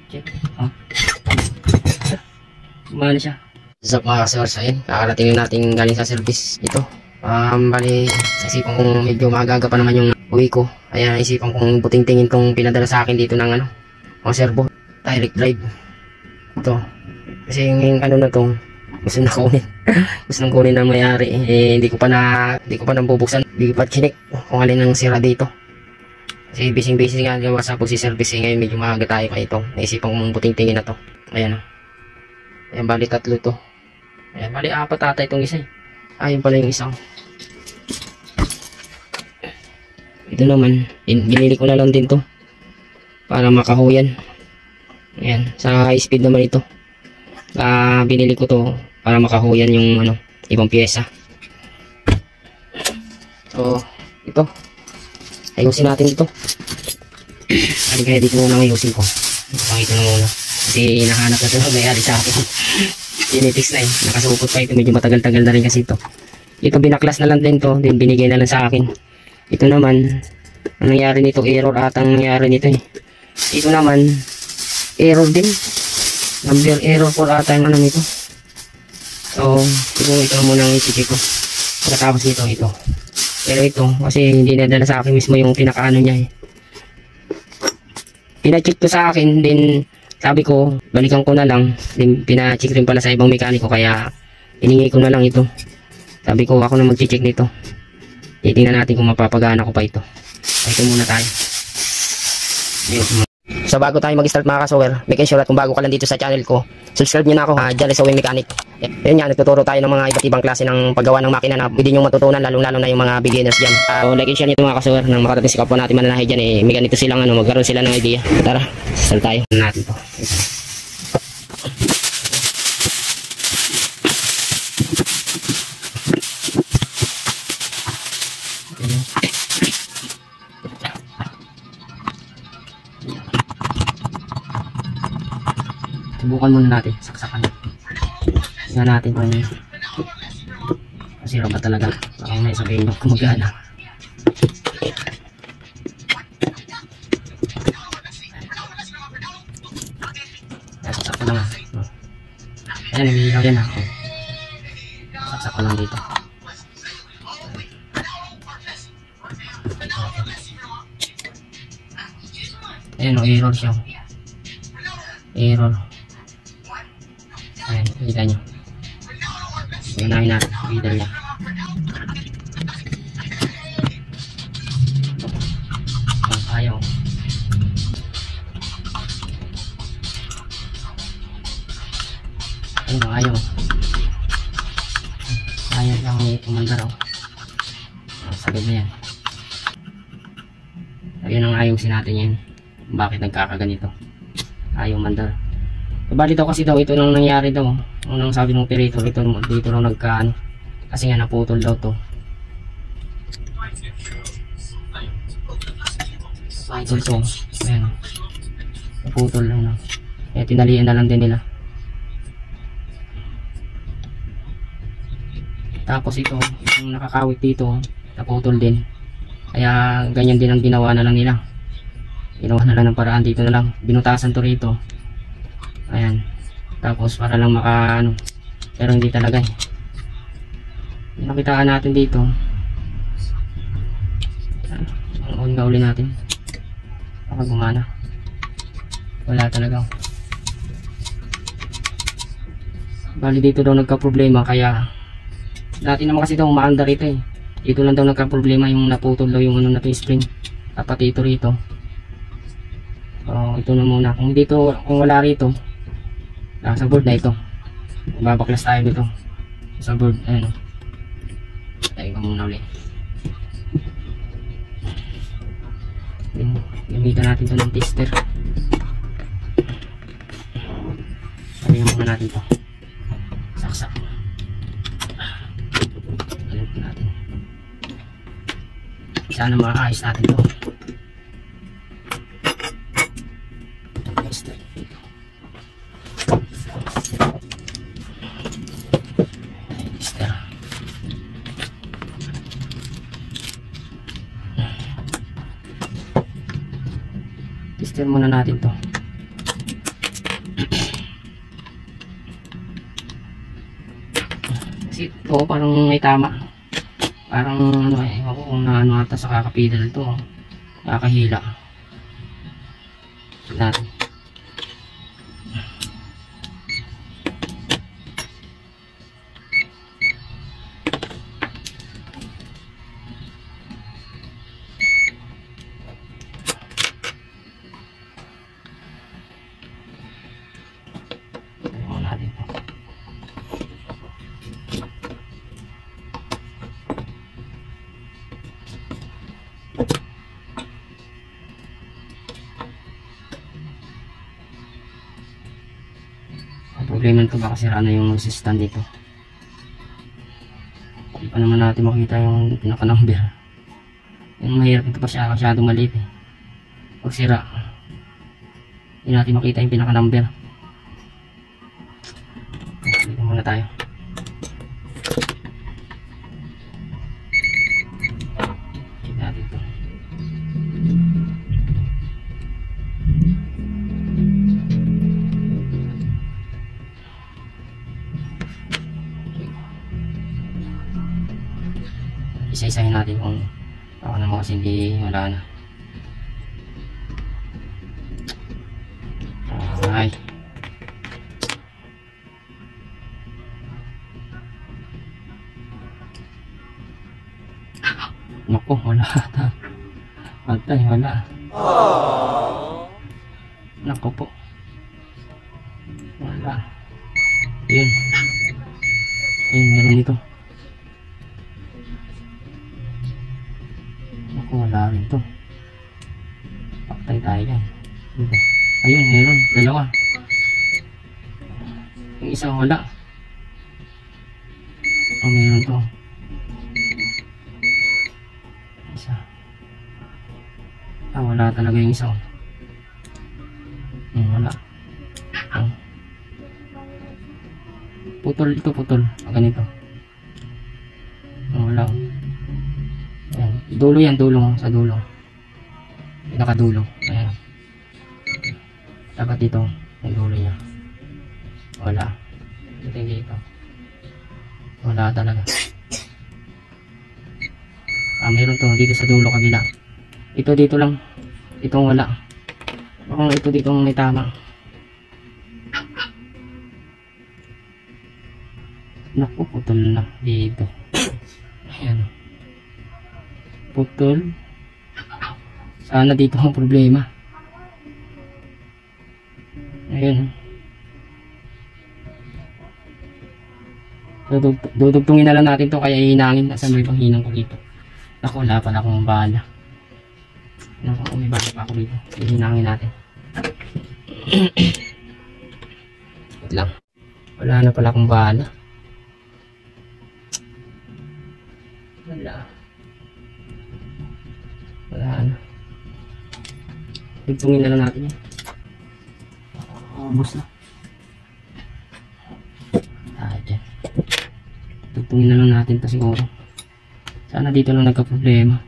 Check. Oh. Gumana siya. What's up mga ka-source? Ayun, kakarating natin galing sa service ito. Bali, isipan kong medyo magaga pa naman yung uwi ko. Kaya isipan kong buting-tingin tong pinadala sa akin dito ng servo. Direct drive. Ito. Kasi yung na to, gusto na kunin. Gusto nang kunin ng may-ari. Hindi ko pa nabubuksan. Hindi ko pa chinik kung alin ang sira dito. Kasi busy nga gawa sa pagsiservice. Ngayon medyo maaga tayo pa ito. Naisipan kong buting-tingin na to. Ayan o. Ayan, bali tatlo to. Ayan, bali apat ata itong isa. Ayun pala yung isang. Ito naman, binili ko na lang din to para makahuyan. Ayan, sa high speed naman ito. Binili ko to para makahuyan yung ibang pyesa. So, ito. Ayusin natin ito. Kaya dito muna ayusin ko. Pakita na muna. Kasi hinahanap na ito na may-ari sa akin. Tinitix na nakasupot pa ito. Medyo matagal-tagal na rin kasi ito. Ito binaklas na lang din to. Then binigay na lang sa akin. Ito naman, ang nangyari nito, error atang nangyari nito eh. Ito naman, error din. Number error 4 ata yung nito. So, ito muna ang i-check ko. Pagkatapos nito, ito. Pero ito, kasi hindi nadala sa akin mismo yung pinakaano niya eh. Pina-check to sa akin, din sabi ko, balikan ko na lang. Din pina-check rin pala sa ibang mekaniko, kaya iningi ko na lang ito. Sabi ko, ako na mag-check nito. Titingnan natin kung mapapagana ko pa ito. Ito muna tayo. So bago tayo mag-start mga ka-sower, make sure at kung bago ka lang dito sa channel ko, subscribe nyo na ako, Jolly Sewing Mechanic. Yan nga, nagtuturo tayo ng mga iba't ibang klase ng paggawa ng makina na pwede nyo matutunan, lalong-lalo na yung mga beginners dyan. So like and share nyo mga ka-sower, nang makarating si kapwa natin mananahe dyan, may ganito silang magkaroon sila ng idea. Tara, start tayo. Natin to. Subukan muna natin, saksakan. Tingnan natin kung masira ba talaga. Baka may sabihin nyo kung magana. Saksak ko lang. Ayan, namilaw yan ako. Saksak ko lang dito. Ayan o, error siya. Error. Ayan, kita nyo. Unahin natin, kita niya. Ayaw. Ayaw. Ayaw lang tumandar o. Sagad na yan. Ayun ang ayusin natin yan. Bakit nagkakaganito? Ayaw mandar. Bali daw kasi ito nang nangyari daw. Unang sabi ng operator, dito lang nagkaano. Kasi nga naputol daw to. Naputol to. Ayan. Naputol lang. Kaya tinalian na lang din nila. Tapos ito, yung nakakawit dito, naputol din. Kaya ganyan din ang ginawa na lang nila. Ginawa na lang ng paraan, dito na lang. Binutasan to rito. Ayan. Tapos para lang pero hindi talaga eh. Nakitaan natin dito. Ang on nga uli natin. Baka gumana. Wala talaga. Bali dito daw nagka-problema, kaya dati naman kasi daw umaandar ito eh. Dito lang daw nagka-problema, yung naputol daw yung na to, spring. Dapat ito rito. So ito na muna. Kung wala rito, sa board na ito, babaklas tayo dito sa board. Ayan, tayo ka muna ulit. Gamitan natin ito ng tester. Sabihin muna natin ito, saksak. Ayan natin, sana makaayos natin ito. Tester. Tester muna natin to. Kasi ito parang may tama. Parang ano eh, ako kung naano ata sa kakapidal ito. Kakahila. Natin. Problema nito baka sira na yung resistant dito. Hindi pa naman natin makita yung pinaka-number. Yung mahirap ito pa siya masyadong maliit eh. Pag sira, hindi natin makita yung pinaka-number. Dito muna tayo. Check natin ito. Isa-isahin natin kung baka naman kasi hindi wala na. Ay. Naku, wala ata. Patay, wala. Naku po. Wala. Yun. Ayun, meron dito. Wala rin to. Paktay tayo yan. Ayun, meron. Dalawa. Yung isa wala. Oh, meron to. Isa. Ah, wala talaga yung isa. Wala. Oh. Putol ito, putol. Ganito. Oh, wala. Ayan. Dulo yan, dulo sa dulo. Pinakadulo. Ayan. Dapat dito, yung dulo niya. Wala. Dito dito. Wala talaga. Ah, meron to dito sa dulo kabila. Ito dito lang. Itong wala. Baka ito dito may tama. Naku, putol na dito. Ayan. Putol. Sana dito ang problema. Ayan. Dudugtungin na lang natin to kaya hihinangin. Nasaan ba ibang hinang ko dito? Naku, wala pala akong bala. Naku, may bala pa ako dito. Hihinangin natin. Wait lang. Wala na pala akong bala. Wala na. Dugtungin na lang natin yan. Ubus na. Dyan. Dugtungin na lang natin ito siguro. Sana dito lang nagka-problema.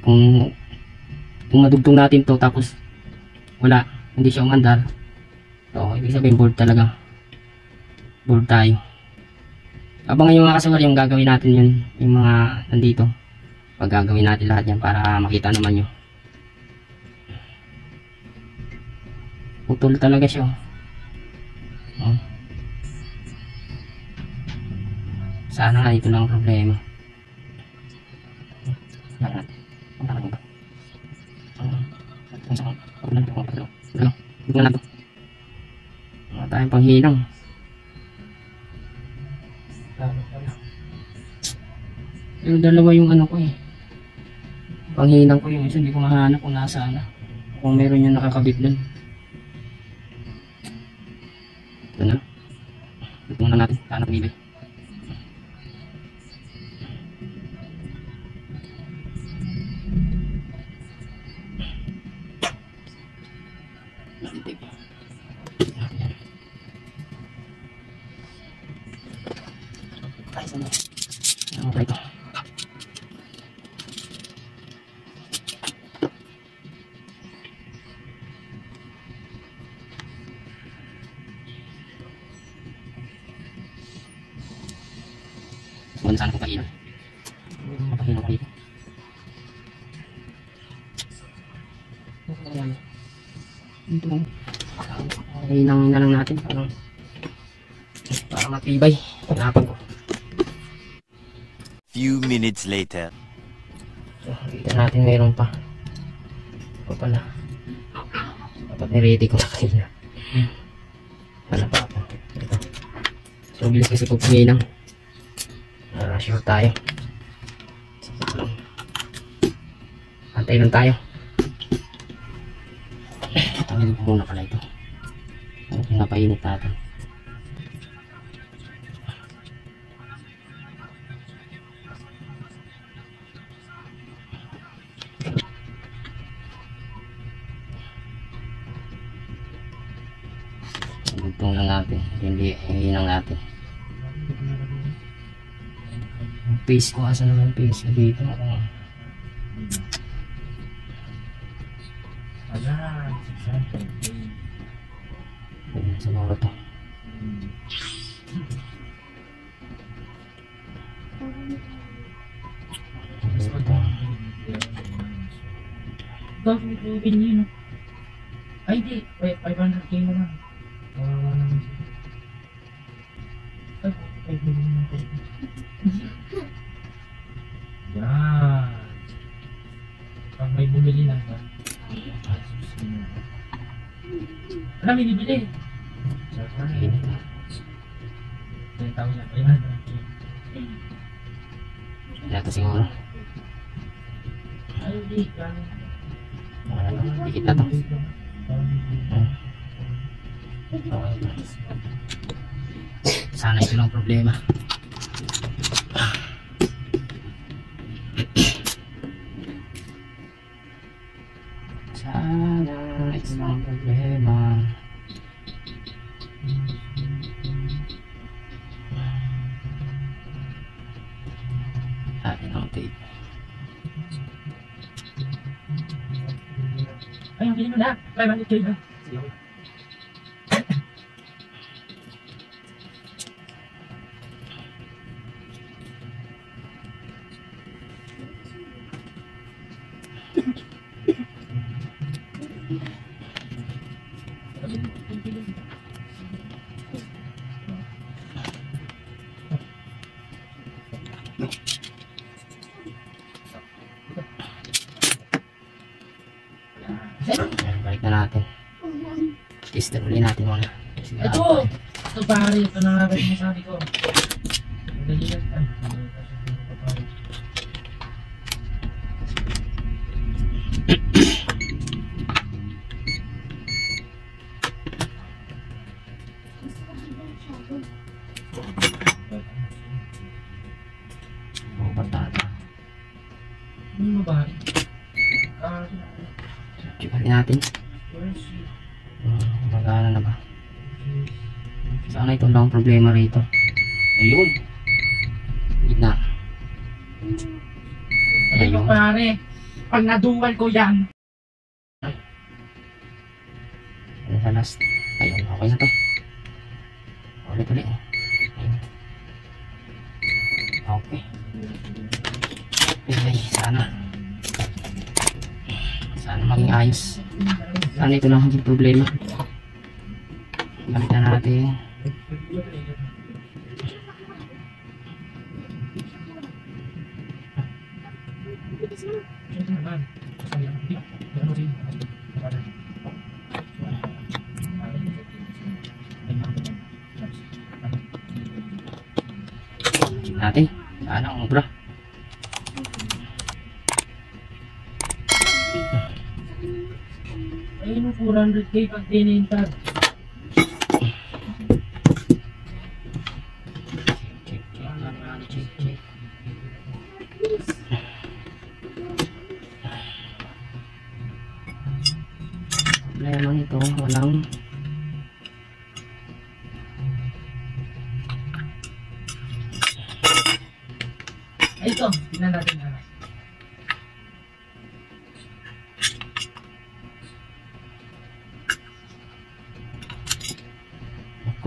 Kung nadugtong natin to tapos wala, hindi siya umandar. So, ibig sabihin board talaga. Board tayo. Abangan yung mga kasawal yung gagawin natin yun. Yung mga nandito. Pag gagawin natin lahat yan para makita naman nyo. Putol talaga siya. Oh. Sana nga ito lang ang problema. Yan natin. Ang nakalong ba? Ito na ito. Wala tayong panghinang. Pero dalawa yung ano ko eh. Panghinang ko yung isa. Hindi ko mahanap kung nasaan na. Kung meron yung nakakabit dun. Ito na. Ito na natin. Hanap bibig. Kung saan ko pahinan. Mapahinan ko dito. Dito. Pahinan na lang natin. Para matibay. Hanapan ko. Few minutes later. So, dito natin mayroon pa. Ito pala. Dapat ni-ready ko sa kanila. Wala pa ako. Ito. So, bilis kasi ko puminang. Sure tayo. Antay lang tayo. Tanggalin ko muna pala ito. Pinapainit natin. Bugtong lang natin. Hindi hinang natin. Paste ko. Asa naman paste ko dito? Ayan, siguro to. Gawin ko yun. Ay di, 500k na lang. Kawawa naman siya. Ay, 5 million na tayo. Yan. Pag may bumili lang ba? Wala, may bibili. Okay. 10,000. 500k. Ito siguro. Ay, di. Dikit na to. Okay. Sana ito lang problema. Sana ito lang problema. Atin ang tape. Ay, ang bili mo na. 500k na. Sige. Balik na natin. Tester ulit natin muna. Ito! Ito pare, ito na nga ba yung sabi ko. Madali lang. Ano ba? Check natin. Magana na ba? Sana ito lang ang problema rito. Ayun. Gitna. Ayun pare, pag naduwal ko yan. Ano sa last? Ayun, okay na to. Ulit. Ayun. Okay. Ay, sana maging ayos. Sana ito lang ang problema. Balik na natin. Check natin. Sana ang obra. Ayun mo 400k pag tinintag. Check. Problema nito, walang Ay ito, tingnan natin na.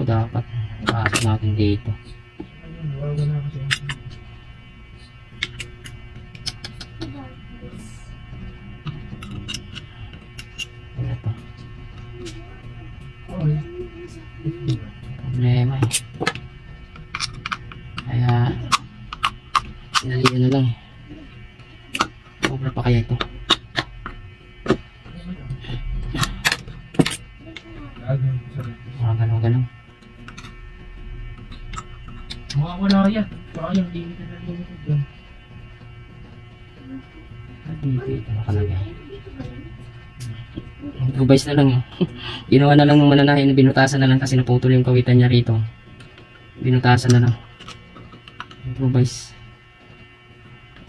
ako dapat pasok natin dito. Ayun, wala kasi. Dalian na lang. Sobra pa kaya ito. Galaw-galaw. Wala yan. Sayang, limited na limited yan. Dito nakalagay. Improvise na lang yun. Ginawa na lang ng mananahin, binutasan na lang kasi naputol yung kawitan niya rito. Binutasan na lang. Improvise.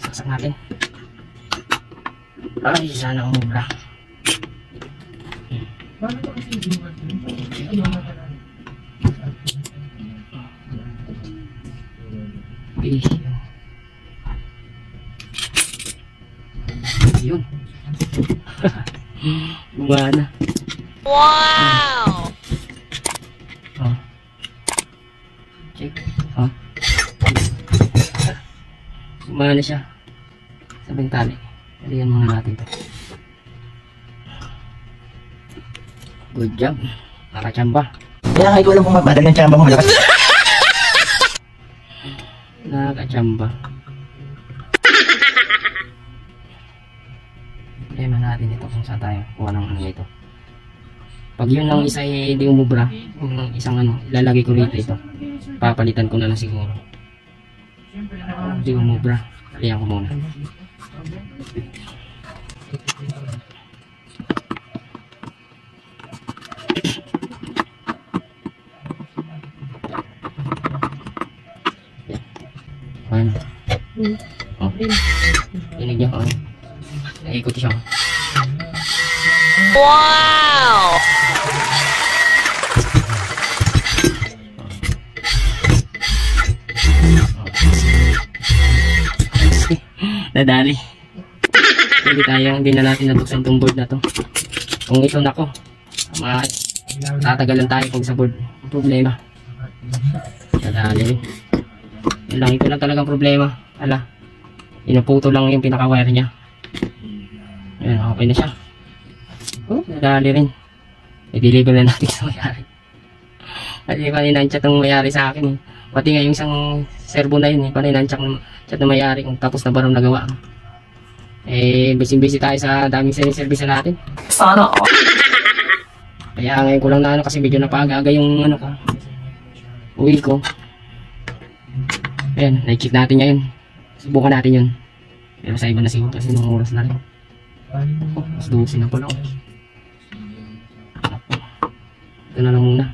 Saksak natin. Ay, sana umubra. Paano ito kasi yung ginuwag ko? Ayaw na ka na. Yun. Gumana. Wow! Oh. Check. Oh. Gumana siya. Sabing tali. Talihan muna natin to. Good job. Nakachamba. Kaya kahit walang pumapadal ng tsamba mo malakas. Nakachamba. Problema natin ito kung saan tayo kuha ng ano ito. Pag yun ang isa hindi umubra, yung isang ano, ilalagay ko rito ito. Papalitan ko na lang siguro. Hindi umubra. Talihan ko muna. Ano? Oh. Dinig niya ko. Naikot siya. Wow! Nadali. Hindi na natin nabuksan tong board na to. Kung ito nako, tatagalan tayo pag sa board. Problema. Nadali. Yun lang, ito lang talagang problema. Ala, inuputo lang yung pinaka-wire niya. Ayan, okay na siya. Oh, nadali rin. I-deliver na natin sa mayari. Kasi paninantya itong mayari sa akin. Pati nga yung isang servo na yun, paninantya na mayari kung tapos na ba rin nagawa. Eh, busy tayo sa daming service natin. Sana ako. Kaya ngayon ko lang na ano kasi medyo napaaga yung ano ko. Uwi ko. Ayan, na-check natin ngayon. Subukan natin yun. Pero sa iba na siguro kasi nung oras na rin. Oh, mas 12 na pala. Ito na lang muna.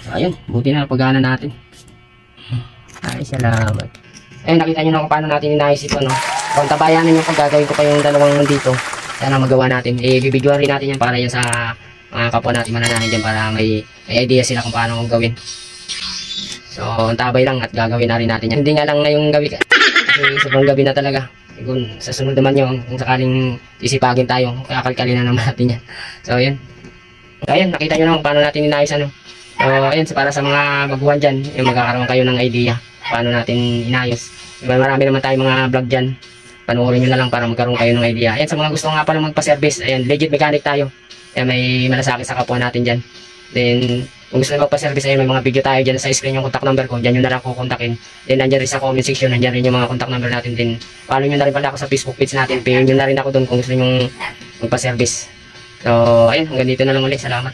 So, ayun, buti na pag-gana natin. Ay, salamat. Ayun, nakita nyo na kung paano natin inayos ito, no? Kung tabayanan yung paggagawin ko pa yung dalawang dito, sana magawa natin. Bibidyoan rin natin yan para yan sa mga kapwa natin mananahin dyan para may idea sila kung paano gawin. So, tabay lang at gagawin na rin natin yan. Hindi nga lang ngayong gabi kasi sobrang gabi na talaga. Kung sa sunod naman yung kung sakaling isipagin tayo, kakalkalin na naman natin yan. So, yun. Ayun, nakita nyo na kung paano natin inayos ano. So, ayun, para sa mga baguhan dyan, yung magkakaroon kayo ng idea paano natin inayos. Diba, marami naman tayong mga vlog dyan. Panoorin nyo na lang para magkaroon kayo ng idea. Ayan, sa mga gusto nga pala magpa-service, ayan, legit mechanic tayo. Ayan, may malasakit sa kapwa natin dyan. Then, kung gusto nyo magpa-service, ayun, may mga video tayo dyan sa screen yung contact number ko. Dyan nyo na lang kukontakin. Then, nandyan rin sa comment section, nandyan rin yung mga contact number natin. Then, follow nyo na rin pala ako sa Facebook page natin. Pay nyo na rin ako doon kung gusto nyo magpa-service. So, ayun, hanggang dito na lang ulit. Salamat.